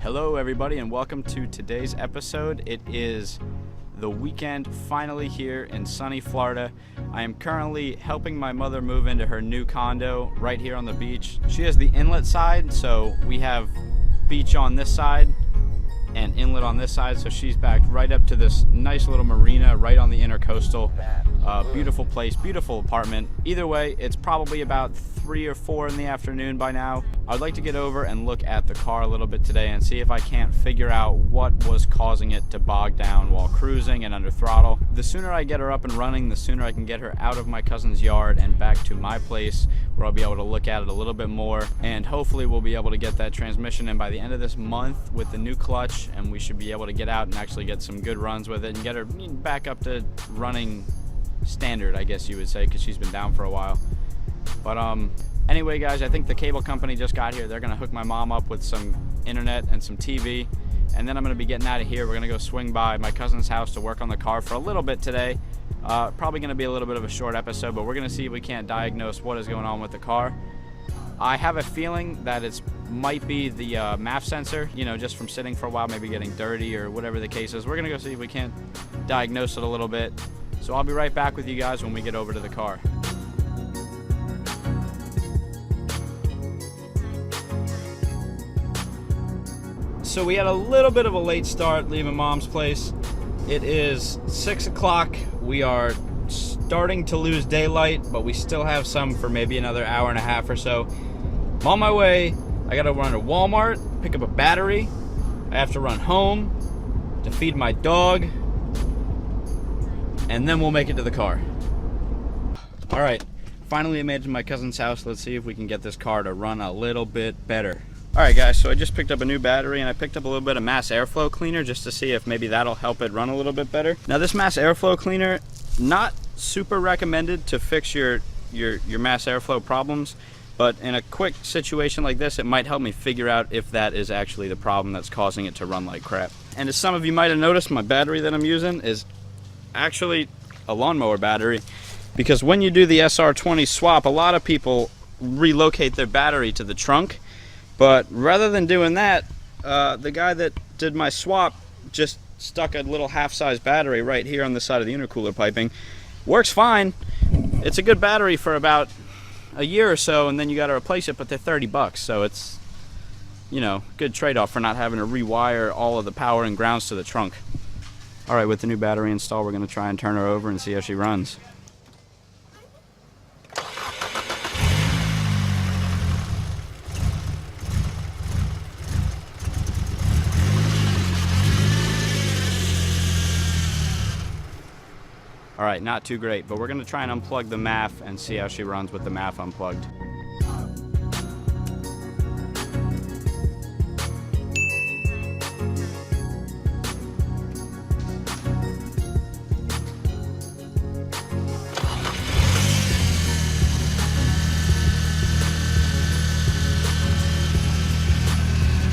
Hello everybody and welcome to today's episode. It is the weekend finally here in sunny Florida. I am currently helping my mother move into her new condo right here on the beach. She has the inlet side, so we have beach on this side and inlet on this side, so she's backed right up to this nice little marina right on the intercoastal. Beautiful place, beautiful apartment. Either way, it's probably about 3 or 4 in the afternoon by now. I'd like to get over and look at the car a little bit today and see if I can't figure out what was causing it to bog down while cruising and under throttle. The sooner I get her up and running, the sooner I can get her out of my cousin's yard and back to my place where I'll be able to look at it a little bit more, and hopefully we'll be able to get that transmission in by the end of this month with the new clutch, and we should be able to get out and actually get some good runs with it and get her back up to running standard, I guess you would say, because she's been down for a while. But anyway guys, I think the cable company just got here. They're gonna hook my mom up with some internet and some TV, and then I'm gonna be getting out of here. We're gonna go swing by my cousin's house to work on the car for a little bit today. Probably gonna be a little bit of a short episode, but we're gonna see if we can't diagnose what is going on with the car. I have a feeling that it might be the MAF sensor, you know, just from sitting for a while, maybe getting dirty or whatever the case is. We're gonna go see if we can't diagnose it a little bit. So I'll be right back with you guys when we get over to the car. So we had a little bit of a late start leaving mom's place. It is 6 o'clock. We are starting to lose daylight, but we still have some for maybe another hour and a half or so. I'm on my way. I gotta run to Walmart, pick up a battery. I have to run home to feed my dog, and then we'll make it to the car. All right, finally I made it to my cousin's house. Let's see if we can get this car to run a little bit better. All right guys, so I just picked up a new battery and I picked up a little bit of mass airflow cleaner just to see if maybe that'll help it run a little bit better. Now this mass airflow cleaner, not super recommended to fix your mass airflow problems, but in a quick situation like this, it might help me figure out if that is actually the problem that's causing it to run like crap. And as some of you might have noticed, my battery that I'm using is actually a lawnmower battery, because when you do the SR20 swap, a lot of people relocate their battery to the trunk, but rather than doing that, the guy that did my swap just stuck a little half-size battery right here on the side of the intercooler piping. Works fine. It's a good battery for about a year or so, and then you got to replace it, but they're 30 bucks, so it's, you know, good trade-off for not having to rewire all of the power and grounds to the trunk. All right, with the new battery installed, we're going to try and turn her over and see how she runs. All right, not too great, but we're going to try and unplug the MAF and see how she runs with the MAF unplugged.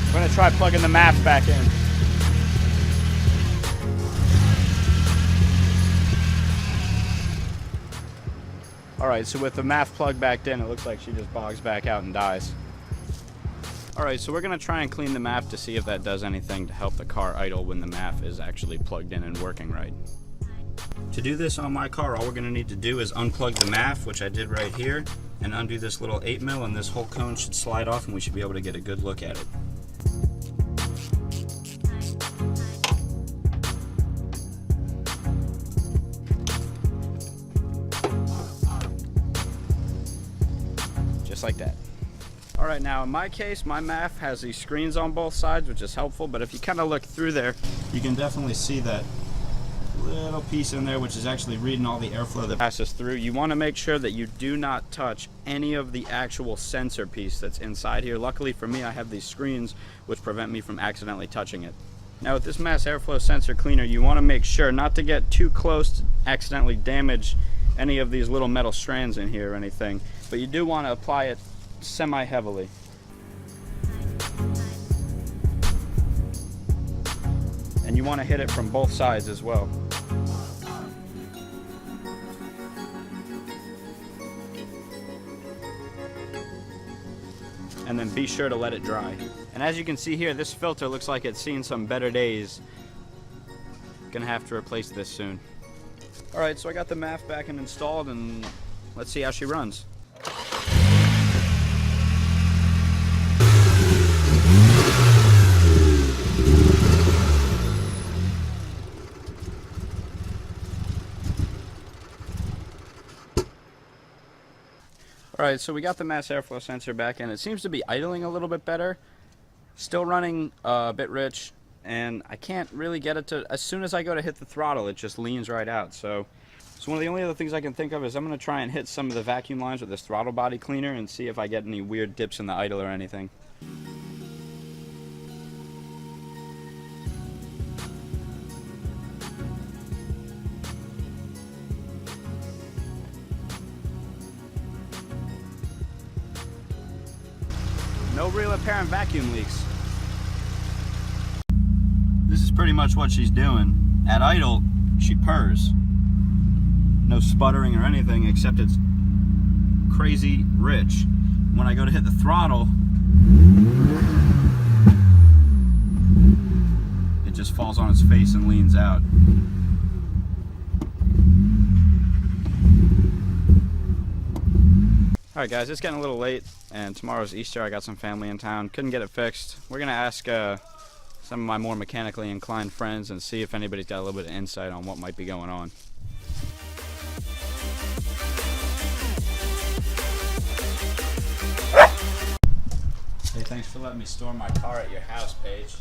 We're going to try plugging the MAF back in. Alright, so with the MAF plug back in, it looks like she just bogs back out and dies. Alright, so we're going to try and clean the MAF to see if that does anything to help the car idle when the MAF is actually plugged in and working right. To do this on my car, all we're going to need to do is unplug the MAF, which I did right here, and undo this little 8mm, and this whole cone should slide off and we should be able to get a good look at it. Just like that. All right, now in my case, my MAF has these screens on both sides, which is helpful, but if you kind of look through there, you can definitely see that little piece in there, which is actually reading all the airflow that passes through. You want to make sure that you do not touch any of the actual sensor piece that's inside here. Luckily for me, I have these screens which prevent me from accidentally touching it. Now with this mass airflow sensor cleaner, you want to make sure not to get too close to accidentally damage any of these little metal strands in here or anything, but you do want to apply it semi-heavily. And you want to hit it from both sides as well. and then be sure to let it dry. And as you can see here, this filter looks like it's seen some better days. Gonna have to replace this soon. Alright, so I got the MAF back and installed, and let's see how she runs. Alright, so we got the mass airflow sensor back, and it seems to be idling a little bit better. Still running a bit rich, and I can't really get it to, as soon as I go to hit the throttle, it just leans right out. So one of the only other things I can think of is I'm going to try and hit some of the vacuum lines with this throttle body cleaner and see if I get any weird dips in the idle or anything. No real apparent vacuum leaks. This is pretty much what she's doing. At idle, she purrs. No sputtering or anything, except it's crazy rich. When I go to hit the throttle, it just falls on its face and leans out. Alright guys, it's getting a little late, and tomorrow's Easter. I got some family in town. Couldn't get it fixed. We're going to ask some of my more mechanically inclined friends and see if anybody's got a little bit of insight on what might be going on. Hey, thanks for letting me store my car at your house, Paige.